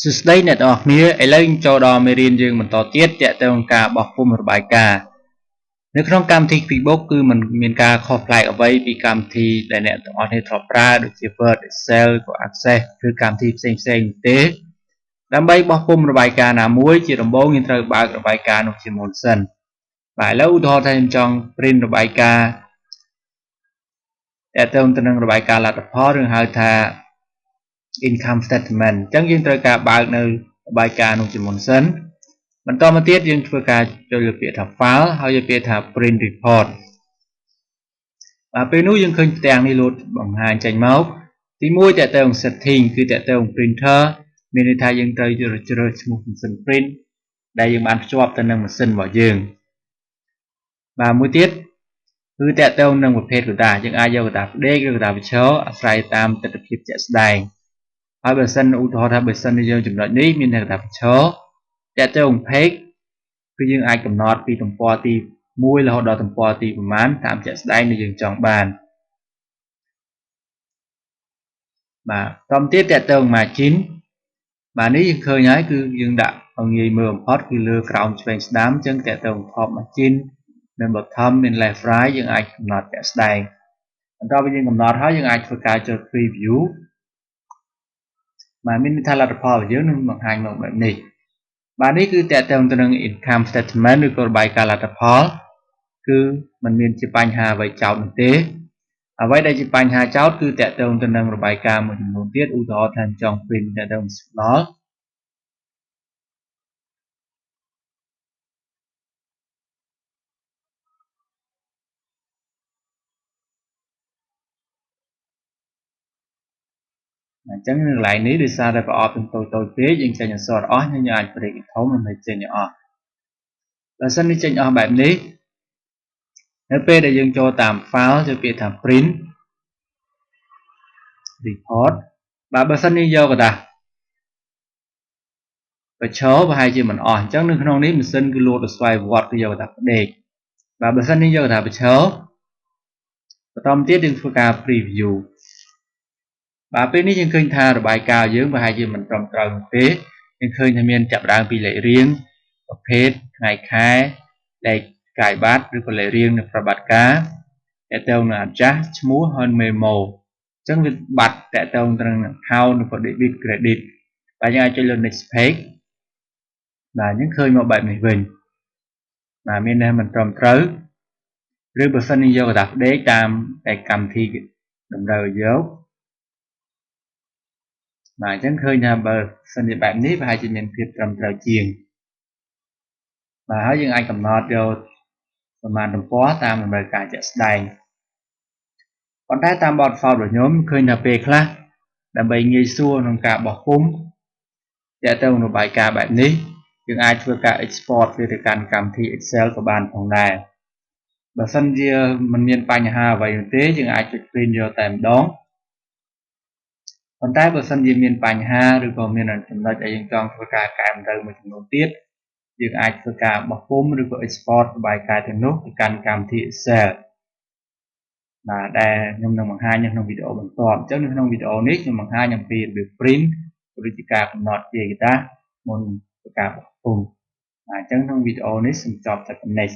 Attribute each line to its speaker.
Speaker 1: សួស្តីអ្នកទាំងអស់គ្នាឥឡូវចូលដល់មេរៀនយើងបន្តទៀតទាក់ទងការបោះពុម្ពរបាយការណ៍នៅក្នុងកម្មវិធី QuickBooks គឺมันមានការខុសប្លែកអ្វីពីកម្មវិធីដែលអ្នកទាំងអស់គ្នាធ្លាប់ប្រើដូចជា Word Excel ក៏ Access ឬកម្មវិធីផ្សេងៗទេដើម្បីបោះពុម្ពរបាយការណ៍ណាមួយជាដំបូងយើងត្រូវបើករបាយការណ៍នោះជាមុនសិនបាទឥឡូវឧទាហរណ៍ថាខ្ញុំចង់ print របាយការណ៍ទាក់ទងទៅនឹងរបាយការណ៍លទ្ធផលឬហៅថា income statement អញ្ចឹងយើងត្រូវការបើកនៅរបាយការណ៍នោះជាមុនសិនបន្តមកទៀតយើងធ្វើការចុចលើពាក្យថា file ហើយយកពាក្យថា print report បាទពេលនោះយើងឃើញផ្ទាំងនេះលោតបង្ហាញចេញមកទី1តាក់ទង setting គឺតាក់ទង printer មានន័យថាយើងត្រូវជ្រើសឈ្មោះម៉ាស៊ីន print ដែលយើងបានភ្ជាប់ទៅនឹងម៉ាស៊ីនរបស់យើងបាទមួយទៀតគឺតាក់ទងនឹងប្រភេទកតាយើងអាចយកកតាផ្ដេកឬកតាបញ្ឈរអាស្រ័យតាមទិដ្ឋភាពជាក់ស្ដែងហើយបើសិនឧទាហរណ៍ថាបើសិនយើងចំណុចនេះមានតែកតាបញ្ឈរតាក់ទង page គឺយើងអាចកំណត់ពីទំព័រទី1រហូតដល់ទំព័រទីប្រមាណតាមជាក់ស្ដែងដែលយើងចង់បានបាទបន្តទៀតតាក់ទង margin បាទនេះយើងឃើញហើយគឺយើងដាក់ឲ្យងាយមើលបំផុតគឺលើក្រោមឆ្វេងស្ដាំអញ្ចឹងតាក់ទង top margin និង bottom មាន left right យើងអាចកំណត់ជាក់ស្ដែងបន្ទាប់ពីយើងកំណត់ហើយយើងអាចធ្វើការចុច preview បាទមានន័យថាលទ្ធផលរបស់យើងនឹងបង្ហាញមកបែបនេះបាទនេះគឺតាក់ទងទៅនឹង income statement ឬក៏របាយការណ៍លទ្ធផលគឺมันមានជាបញ្ហាអ្វីចោតនោះទេអ្វីដែលជាបញ្ហាចោតគឺតាក់ទងទៅនឹងរបាយការណ៍មួយចំនួនទៀតឧទាហរណ៍ថាចង់ print តាក់ទង signal អញ្ចឹងនៅកន្លែងនេះដោយសារតែប្រអប់ទាំងតូចពេកយើងចេញអក្សរអស់យើងអាចប្រៀកធំដើម្បីចេញអស់បើសិននេះចេញអស់បែបនេះនៅពេលដែលយើងចូលតាម file ចូលពាក្យថា print report បាទបើសិននេះយកกระดาษបញ្ឈរប្រហែលជាមិនអស់អញ្ចឹងនៅក្នុងនេះម៉ាស៊ីនគឺលោតទៅស្វ័យប្រវត្តិគឺយកกระดาษផ្ដេកបាទបើសិននេះយកกระดาษបញ្ឈរបន្តទៀតយើងធ្វើការ preview បាទពេលនេះយើងឃើញថារបាយការណ៍យើងប្រហែលជាមិនត្រឹមត្រូវនោះទេយើងឃើញថាមានចាប់ដើមពីលេខរៀងប្រភេទថ្ងៃខែលេខផ្កាយប័ត្រឬក៏លេខរៀងនៅប្រវត្តិការតាក់ទងនឹងអាចាស់ឈ្មោះហើយ memo អញ្ចឹងវាបាត់តាក់ទងទៅនឹង account ឬក៏ debit credit បាទយើងអាចចុចលើ next page បាទយើងឃើញមកបែបនេះវិញបាទមានន័យមិនត្រឹមត្រូវឬបើសិនយើងយកกระดาษផ្ដេកតាមតែកម្មវិធីតម្រូវឲ្យយកបាទអញ្ចឹងឃើញថាបើសិនជាបែបនេះប្រហែលជាមានភាពត្រឹមត្រូវជាងបាទហើយយើងអាចកំណត់យកប្រមាណទំព័រតាមតម្រូវការជាក់ស្ដែងប៉ុន្តែតាមបទពិសោធន៍របស់ខ្ញុំឃើញថាពេលខ្លះដើម្បីងាយស្រួលក្នុងការបោះពុម្ពទាក់ទងរបាយការណ៍បែបនេះយើងអាចធ្វើការ export វាទៅកាន់កម្មវិធី Excel ក៏បានផងដែរបើសិនជាមិនមានបញ្ហាអ្វីនោះទេយើងអាចចុច print យកតែម្ដងប៉ុន្តែបើសិនជាមានបញ្ហាឬក៏មានចំណុចដែលយើងចង់ធ្វើការកែតម្រូវមួយចំនួនទៀតយើងអាចធ្វើការបោះពុម្ពឬក៏ export របាយការណ៍ទាំងនោះទៅកាន់កម្មវិធី Excel បាទដែលខ្ញុំនឹងបង្ហាញនៅក្នុងវីដេអូបន្ទាប់អញ្ចឹងនៅក្នុងវីដេអូនេះខ្ញុំបង្ហាញអំពីរបៀប print ឬជាការកំណត់ជាកតាមុនធ្វើការបោះពុម្ពអញ្ចឹងក្នុងវីដេអូនេះសូមចប់តែប៉ុណ្ណេះ